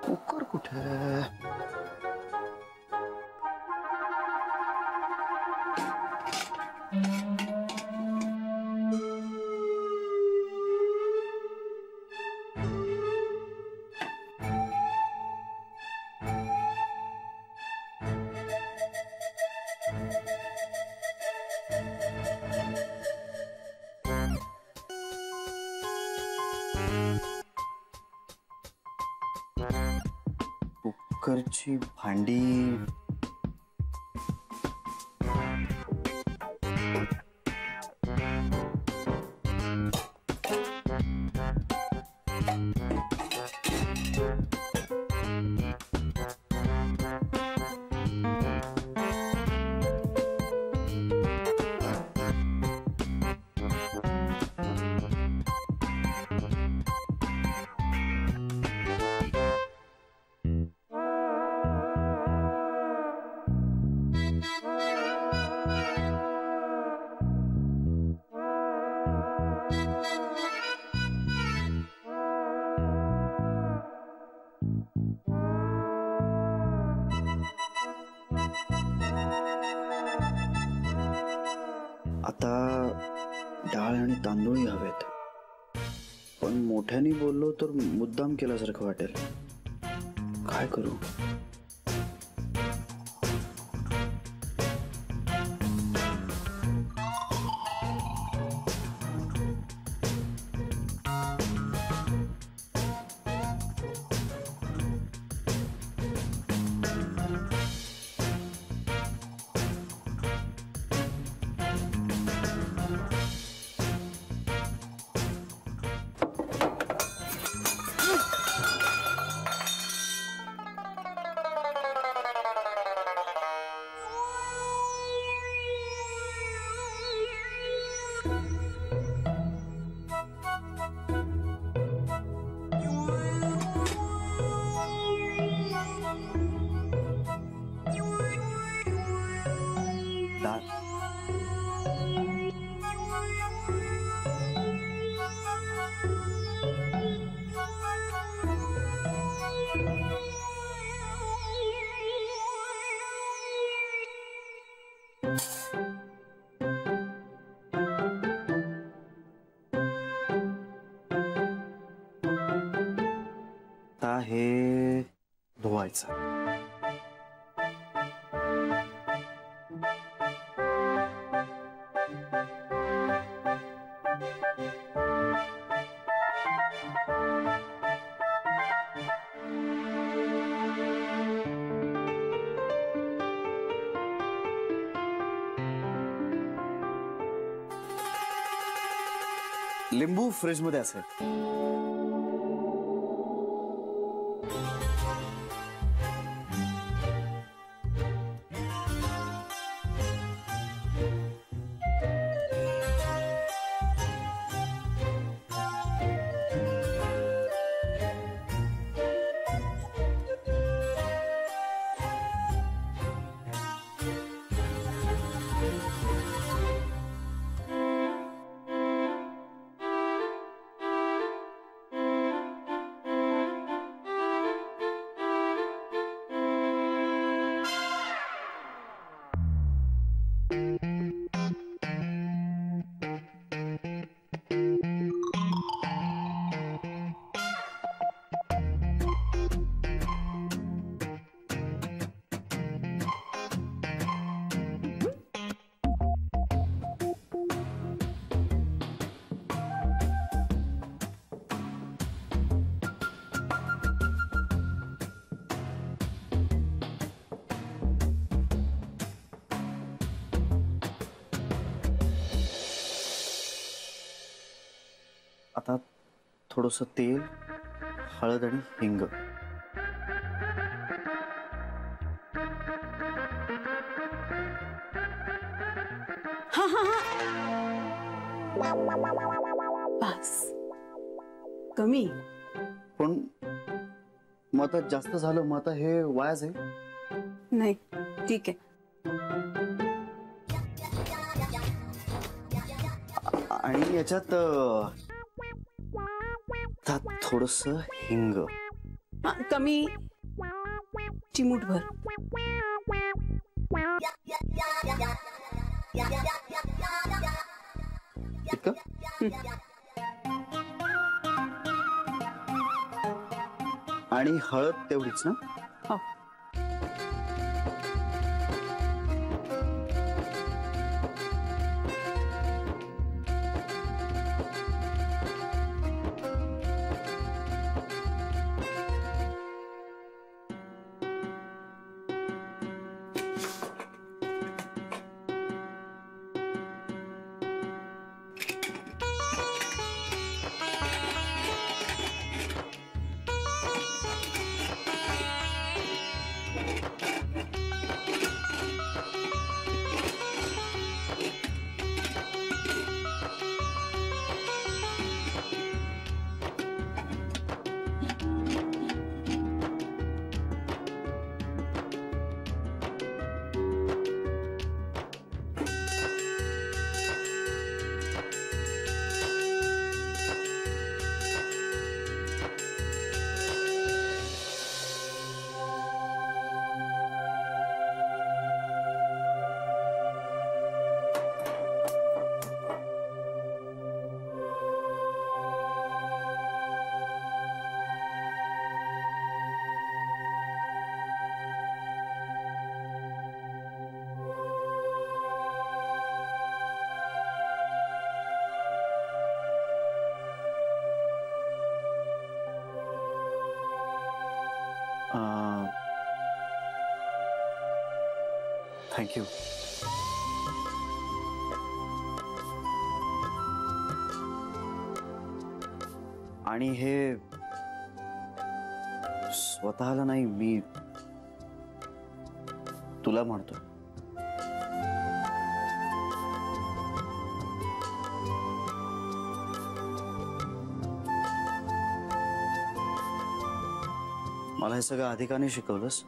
Cooker कुठे आहे? कुकरची भांडी आता डाळ आणि तांदूळही हवेत, पण मोठ्याने बोललो तर मुद्दाम केल्यासारखं वाटेल. काय करू? आता हे धुवायचं. लिंबू फ्रीज मध्ये असेल. आता थोडंसं तेल, हळद आणि हिंग. हा हा हा बस कमी पण मग आता जास्त झालं, मग आता हे वायाच आहे. नाही ठीक आहे. आणि याच्यात थोडस हिंग. हा, कमी चिमूटभर. इतकं? आणि हळद तेवढीच ना? हो. थँक्यू. आणि हे स्वतःला नाही, मी तुला म्हणतो. मला हे सगळं अधिकाने शिकवलंस.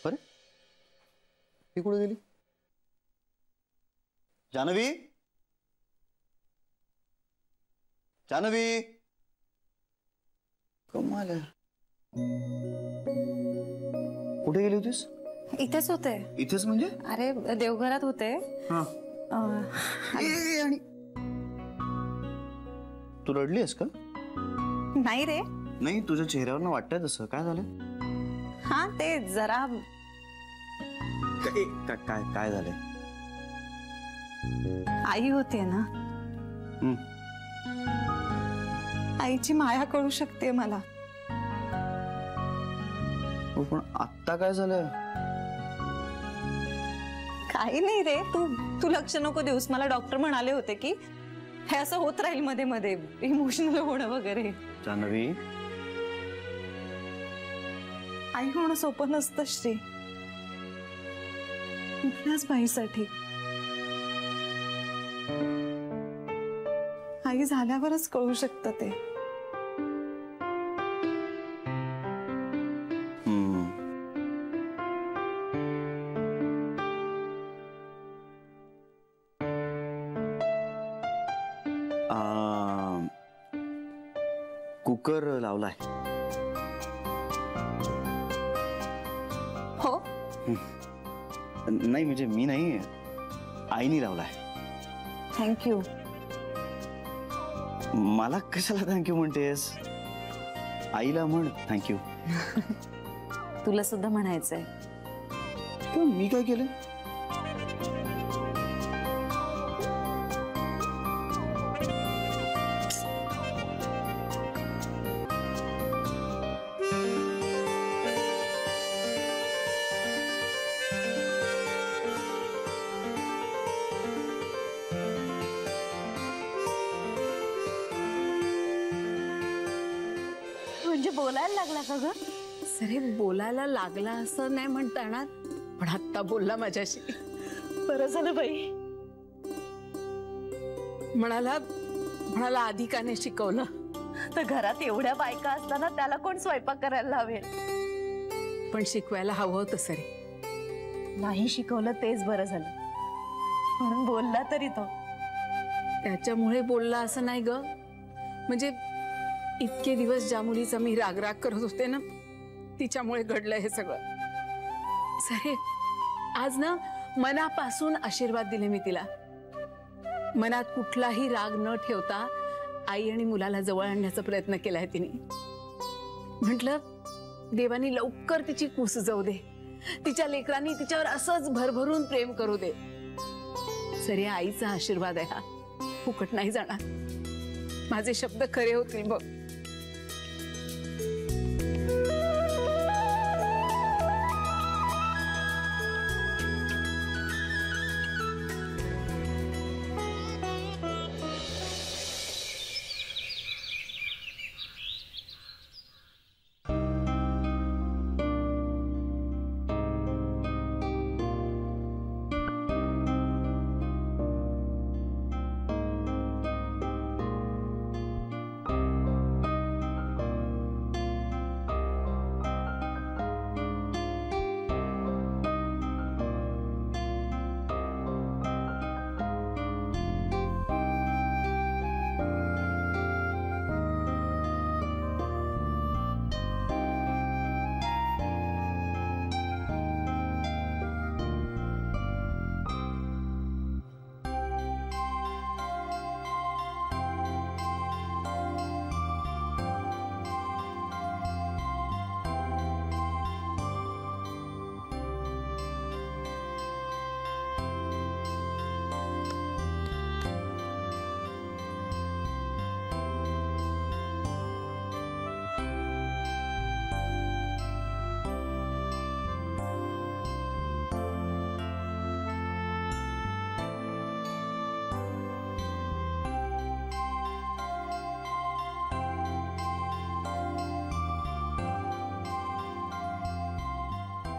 अरे ती कुठे गेली? जानवी, जानवी, कमाल आहे. कुठे गेली होतीस? इथेच होते. इथेच म्हणजे? अरे देवघरात होते. हा. आणि तू रडलीस का? नाही रे. नाही, तुझ्या चेहऱ्यावर वाटतंय तसं. काय झालं? हा ते जरा काय झालंय? आई होते ना, आईची माया कळू शकते मला. पण आत्ता काय झालं? काही नाही रे, तू लक्ष नको देऊस. मला डॉक्टर म्हणाले होते की हे असं होत राहील मध्ये मध्ये, इमोशनल होणं वगैरे. जानवी, आई होणं सोपं नसतं श्री, कुठल्याच बाईसाठी. आई झाल्यावरच कळू शकतं ते. कुकर लावलाय. हो. नाही म्हणजे मी नाही, आईनी लावलाय. थँक्यू. मला कशाला थँक्यू म्हणतेस? आईला म्हण थँक्यू. तुला सुद्धा म्हणायचंय. मी काय केलं? बोलायला लागला का ग? सरे बोलायला लागला असं नाही म्हणता येणार, पण आत्ता बोलला माझ्याशी. बरं झालं बाई. म्हणाला आधी का नाही शिकवलं. तर घरात एवढ्या बायका असताना त्याला कोण स्वयंपाक करायला लावेल. पण शिकवायला हवं होतं सरे. नाही शिकवलं तेच बरं झालं, म्हणून बोलला तरी तो. त्याच्यामुळे बोलला असं नाही ग. म्हणजे इतके दिवस ज्या मुलीचा मी रागराग करत होते ना, तिच्यामुळे घडलं हे सगळं. सरे आज ना मनापासून आशीर्वाद दिले मी तिला. मनात कुठलाही राग न ठेवता आई आणि मुलाला जवळ आणण्याचा प्रयत्न केलाय तिने. म्हटलं देवानी लवकर तिची कूस जाऊ दे, तिच्या लेकरांनी तिच्यावर असंच भरभरून प्रेम करू दे. सरे आईचा आशीर्वाद आहे हा, फुकट नाही जाणार. माझे शब्द खरे होतील बघ.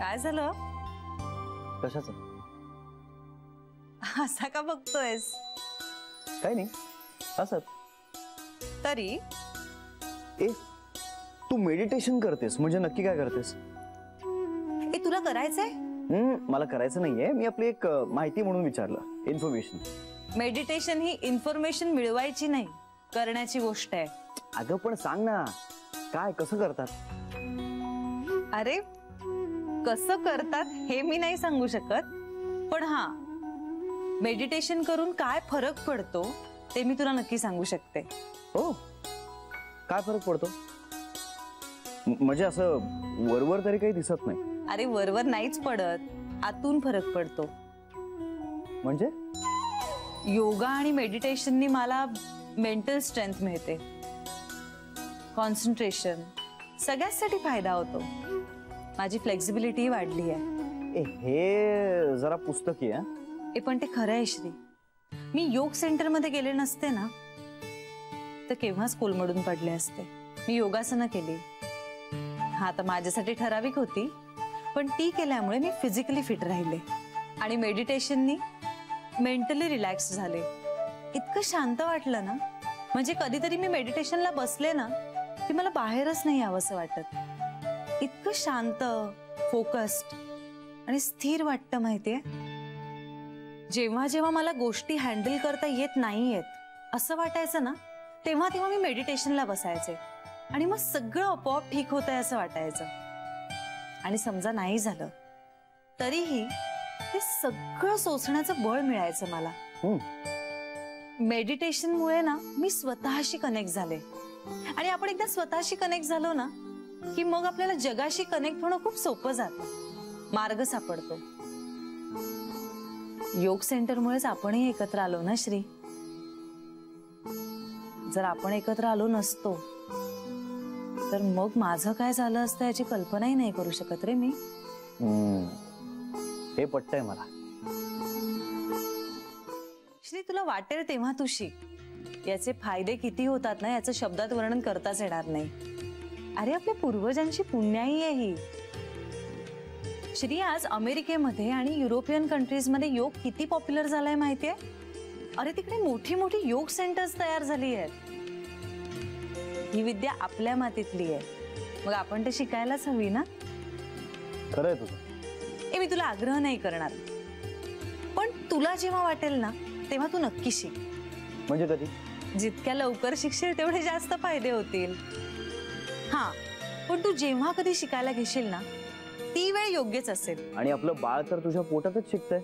काय झालं? कशाचं? असा का बघतोयस? काही नाही असंच. तरी ए तू मेडिटेशन करतेस म्हणजे नक्की काय करतेस? ए तुला करायचंय? मला करायचं नाहीये, मी आपली एक माहिती म्हणून विचारलं, इन्फॉर्मेशन. मेडिटेशन ही इन्फॉर्मेशन मिळवायची नाही, करण्याची गोष्ट आहे. अगं पण सांग ना, काय कसं करतात? अरे कसं करतात हे मी नाही सांगू शकत, पण हा मेडिटेशन करून काय फरक पडतो ते मी तुला नक्की सांगू शकते. हो, काय फरक पडतो? म्हणजे असं वरवर तरी काही दिसत नाही. अरे वरवर नाहीच पडत, आतून फरक पडतो. म्हणजे योगा आणि मेडिटेशननी मला मेंटल स्ट्रेंथ मिळते, कॉन्सन्ट्रेशन, सगळ्यासाठी फायदा होतो. माझी फ्लेक्सिबिलिटी वाढली आहे. हे जरा पुस्तकी आहे. पण ते खरं आहे श्री. मी योग सेंटर मध्ये गेले नसते ना तर केव्हाच कोलमडून पडले असते. मी योगासनं केली, हा तर माझ्यासाठी ठराविक होती, पण ती केल्यामुळे मी फिजिकली फिट राहिले. आणि मेडिटेशननी मेंटली रिलॅक्स झाले. इतकं शांत वाटलं ना, म्हणजे कधीतरी मी मेडिटेशनला बसले ना की मला बाहेरच नाही यावंसं वाटत. इतकं शांत, फोकस्ड आणि स्थिर वाटतं माहितीये. जेव्हा जेव्हा मला गोष्टी हँडल करता येत नाहीयेत असं वाटायचं ना, तेव्हा तेव्हा मी मेडिटेशनला बसायचे आणि मग सगळं आपोआप ठीक होतंय असं वाटायचं. आणि समजा नाही झालं तरीही ते सगळं सोसण्याचं बळ मिळायचं मला. मेडिटेशनमुळे ना मी स्वतःशी कनेक्ट झाले. आणि आपण एकदा स्वतःशी कनेक्ट झालो ना की मग आपल्याला जगाशी कनेक्ट होणं खूप सोपं जातं, मार्ग सापडतो. योग सेंटरमुळेच आपणही एकत्र आलो ना श्री. जर आपण एकत्र आलो नसतो तर मग माझं काय झालं असतं याची कल्पनाही नाही करू शकत रे मी. हे पटतंय मला. श्री तुला वाटेल तेव्हा तू शिक. याचे फायदे किती होतात ना याचं शब्दात वर्णन करताच येणार नाही. अरे आपल्या पूर्वजांची पुण्याई आहे ही. श्री, आज अमेरिकेमध्ये आणि युरोपियन कंट्रीजमध्ये योग किती पॉप्युलर झालाय माहितीये? अरे तिकडे मोठी मोठी योग सेंटर्स तयार झाली आहेत. ही विद्या आपल्या मातीतली आहे, मग आपण ते शिकायलाच हवी ना. खरंय तुझं. मी तुला आग्रह नाही करणार, पण तुला जेव्हा वाटेल ना तेव्हा तू नक्की शिक. म्हणजे कधी? जितक्या लवकर शिकशील तेवढे जास्त फायदे होतील. हा, पण तू जेव्हा कधी शिकायला घेशील ना ती वेळ योग्यच असेल. आणि आपलं बाळ तर तुझ्या पोटातच शिकतंय.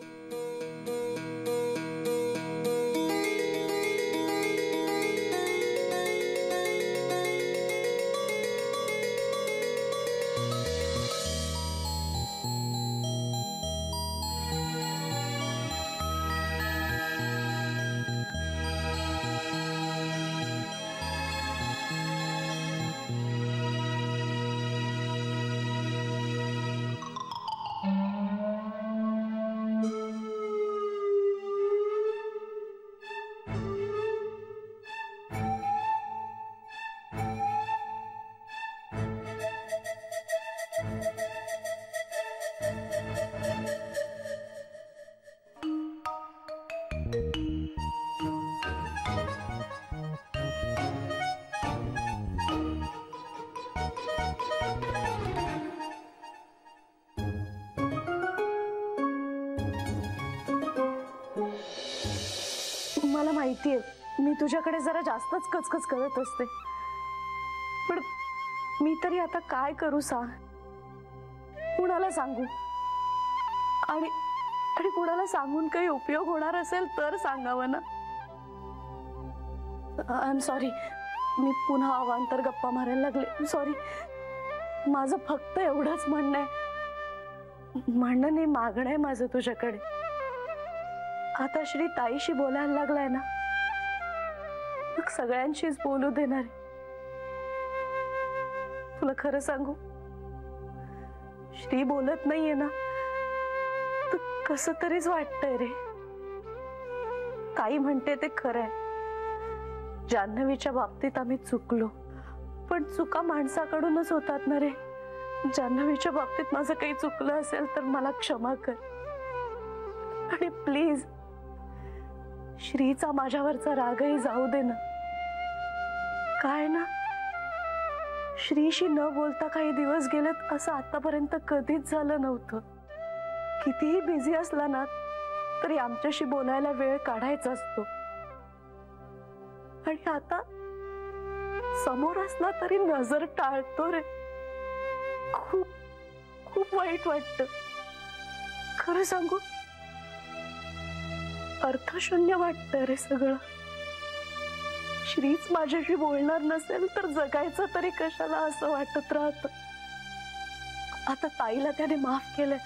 मला माहितीये मी तुझ्याकडे जरा जास्तच कचकच करत असते, पण मी तरी आता काय करू सांग? कुणाला सांगू? आणि आणि कुणाला सांगून काही उपयोग होणार असेल तर सांगावं ना. आय एम सॉरी, मी पुन्हा अवांतर गप्पा मारायला लागले. सॉरी. माझं फक्त एवढंच म्हणणं नाही, मागणं आहे माझं तुझ्याकडे. आता श्री ताईशी बोलायला लागलाय ना, मग सगळ्यांशीच बोलू देणार. तुला खरं सांगू, श्री बोलत नाहीये ना तर कसं तरीच वाटतंय रे. ताई म्हणते ते खरंय, जान्हवीच्या बाबतीत आम्ही चुकलो, पण चुका माणसाकडूनच होतात ना रे. जान्हवीच्या बाबतीत माझं काही चुकलं असेल तर मला क्षमा कर. आणि प्लीज श्रीचा माझ्यावरचा रागही जाऊ दे ना. काय ना, श्रीशी न बोलता काही दिवस गेलेत असं आतापर्यंत कधीच झालं नव्हतं. कितीही बिझी असला ना तरी आमच्याशी बोलायला वेळ काढायचा असतो. आणि आता समोर असला तरी नजर टाळतो रे. खूप खूप वाईट वाटतं. खरं सांगू, अर्थशून्य वाटतं रे सगळं. श्रीच माझ्याशी बोलणार नसेल तर जगायचं तरी कशाला असं वाटत राहत. आता ताईला त्याने माफ केलंय,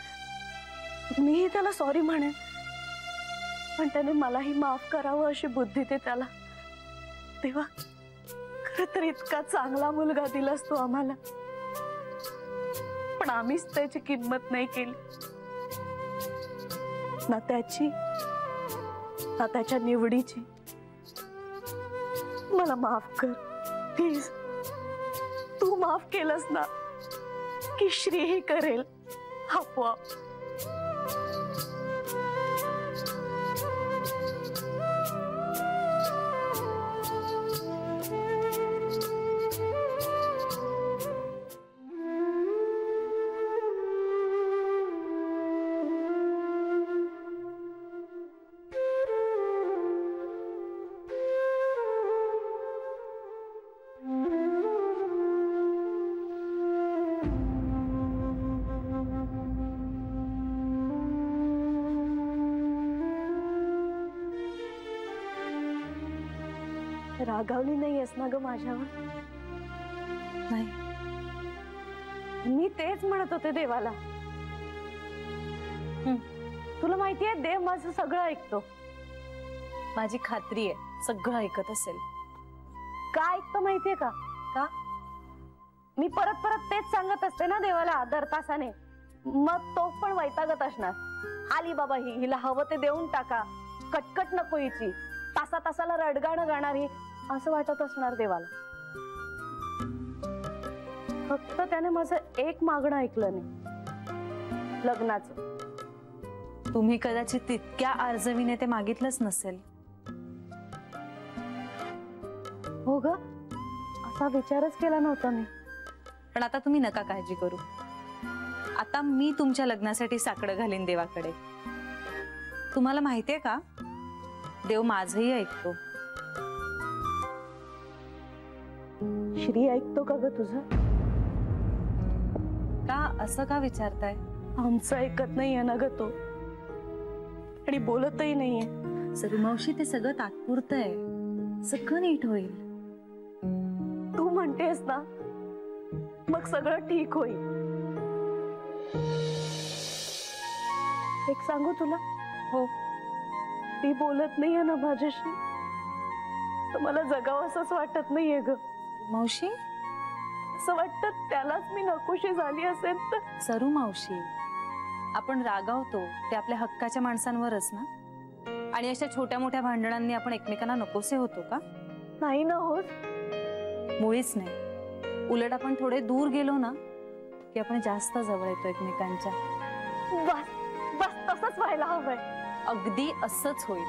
मीही त्याला सॉरी म्हणेन, पण त्याने मलाही माफ करावं अशी बुद्धी दे त्याला. तेव्हा खरं तर इतका चांगला मुलगा दिलास तू आम्हाला, पण आम्हीच त्याची किंमत नाही केली. ना त्याची ना त्याच्या निवडीची. मला माफ कर प्लीज. तू माफ केलंस ना की श्रीही करेल आपोआप. रागावली नाहीयेस ना ग माझ्यावर? नाही. मी तेच म्हणत होते देवाला. तुला माहितीये देव माझं सगळं ऐकतो. माझी खात्री आहे सगळं ऐकत असेल. का ऐकतो माहितीये का? का मी परत परत तेच सांगत असते ना देवाला दर तासाने, मग तो पण वैतागत असणार. आली बाबा ही, हिला हवं ते देऊन टाका, कटकट नको हिची, तासा तासाला रडगाणं गाणारी, असं वाटत असणार देवाला. फक्त त्याने माझं एक मागणं ऐकलं नाही, लग्नाचं. तुम्ही कदाचित तितक्या आर्जवीने ते मागितलंच नसेल. हो ग, असा विचारच केला नव्हता मी. पण आता तुम्ही नका काळजी करू. आता मी तुमच्या लग्नासाठी साकडं घालीन देवाकडे. तुम्हाला माहितीये का, देव माझंही ऐकतो. श्री ऐकतो का ग तुझं? का असं का विचारताय? आमचं ऐकत नाहीये ना ग तो, आणि बोलतही नाहीये. सरू मावशी, ते सगळं तात्पुरतं आहे. सगळं नीट होईल. तू म्हणतेस ना, मग सगळं ठीक होईल. एक सांगू तुला? हो. ती बोलत नाहीये ना माझ्याशी, तर मला जगावं असंच वाटत नाहीये ग. मावशी, असं वाटतं त्यालाच मी नकोशी झाली असेल तर. सरू मावशी, आपण रागावतो ते आपल्या हक्काच्या माणसांवरच ना. आणि अशा छोट्या मोठ्या भांडणांनी आपण एकमेकांना नकोसे होतो का? नाही ना होत. मुळीच नाही. उलट आपण थोडे दूर गेलो ना की आपण जास्त जवळ येतो एकमेकांच्या. बस बस, तसंच व्हायला हवंय. अगदी असंच होईल.